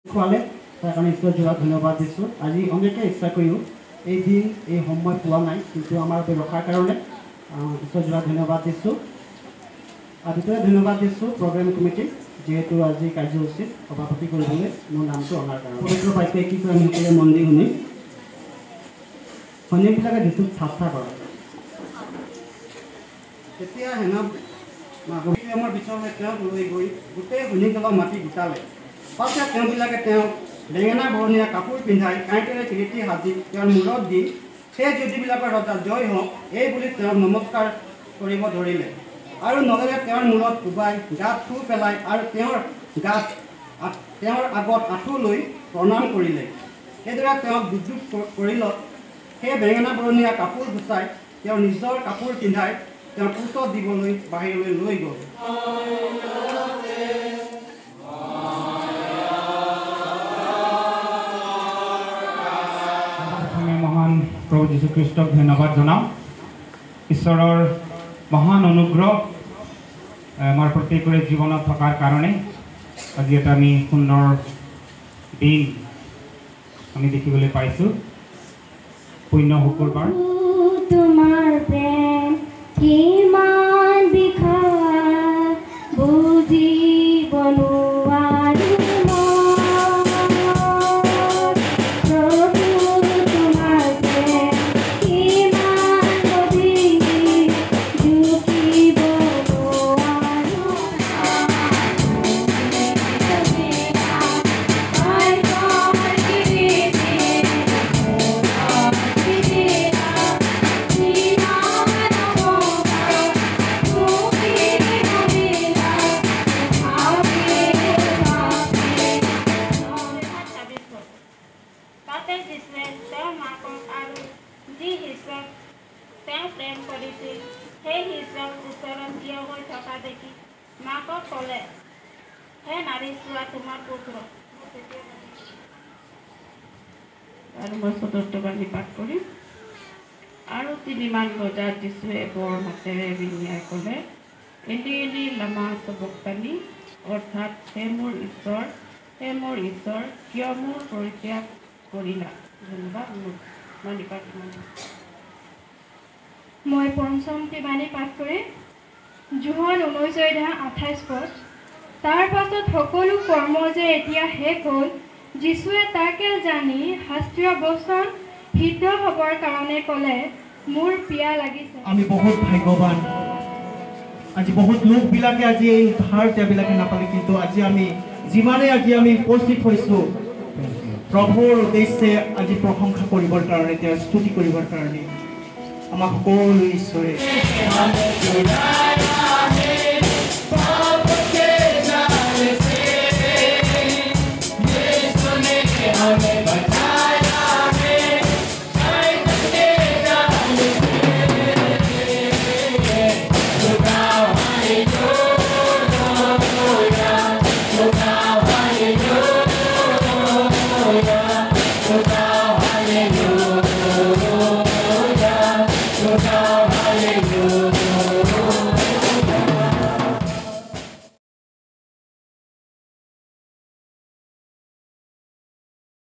খোৱালে তাৰ কাৰণে ঈশ্বৰ যোৰা ধন্যবাদ দিছোঁ। আজি অনেকে ইচ্ছা কৰিও এই দিন এই সময় পোৱা নাই, কিন্তু আমাৰ ৰখাৰ কাৰণে ঈশ্বৰ যোৰা ধন্যবাদ দিছোঁ। দ্বিতীয় ধন্যবাদ দিছোঁ প্ৰগ্ৰেম কমিটিক, যিহেতু আজি কাৰ্যসূচীত সভাপতি কৰিবলৈ মোৰ নামটো অনাৰ কাৰণে। পবিত্ৰ বাক্য কি কয় আমি সকলোৱে মন দি শুনি। সৈনিকবিলাকে যিটো ঠাট্টা কৰে, তেতিয়া হেনৰ পিছলৈ তেওঁক লৈ গৈ গোটেই সৈনিকসকলক মাতি গোটালে। পাছত তেওঁবিলাকে তেওঁক বেঙেনা বৰণীয়া কাপোৰ পিন্ধাই কাঁইটেৰে কিৰীটি সাজি তেওঁৰ মূৰত দি সেই যুদ্ধবিলাকৰ ৰজা জয় হওক এই বুলি তেওঁক নমস্কাৰ কৰিব ধৰিলে। আৰু নগৰে তেওঁৰ মূৰত কোবাই গাত থু পেলাই আৰু তেওঁৰ আগত আঁঠু লৈ প্ৰণাম কৰিলে। সেইদৰে তেওঁক বিদ্ৰোহ কৰিলত সেই বেঙেনা বৰণীয়া কাপোৰ গুচাই তেওঁৰ নিজৰ কাপোৰ পিন্ধাই তেওঁৰ কোচত দিবলৈ বাহিৰলৈ লৈ গ'ল। মহান প্ৰভু যীশুখ্ৰীষ্টক ধন্যবাদ জনাওঁ। ঈশ্বৰৰ মহান অনুগ্ৰহ আমাৰ প্ৰত্যেকৰে জীৱনত থকাৰ কাৰণে আজি এটা আমি সুন্দৰ দিন আমি দেখিবলৈ পাইছোঁ। পুণ্য শুকুৰবাৰ। তোমাৰ প্ৰেম কিমান বিশাল বুজিব নোৱাৰো। মাকক ক'লে, হে নাৰী চোৱা তোমাৰ পুত্ৰ। আৰু মই চতুৰ্থবাণী পাঠ কৰিম। আৰু তিনিমান বজাত যিচুৱে বৰ মাতেৰে বিনিয়াই ক'লে, এলি এলি লামা চবক্তানি, অৰ্থাৎ হে মোৰ ঈশ্বৰ কিয় মোৰ পৰিত্যাগ কৰিলা। ধন্যবাদ। মই পঞ্চমটি বাণী পাঠ কৰিম। যোহন 19:28। তাৰ পাছত সকলো কৰ্ম যে এতিয়া শেষ হ'ল, যীশুৱে তাকে জানি শাস্ত্ৰীয় বচন সিদ্ধ হ'বৰ কাৰণে ক'লে, মোৰ পিয়া লাগিছে। আমি বহুত ভাগ্যৱান। আজি বহুত লোকবিলাকে আজি এই উদ্ধাৰ তেওঁবিলাকে নাপালে, কিন্তু আজি আমি যিমানে আজি আমি উপস্থিত হৈছোঁ প্ৰভুৰ উদ্দেশ্যে আজি প্ৰশংসা কৰিবৰ কাৰণে, তেওঁৰ স্তুতি কৰিবৰ কাৰণে আমাক সকলো ঈশ্বৰে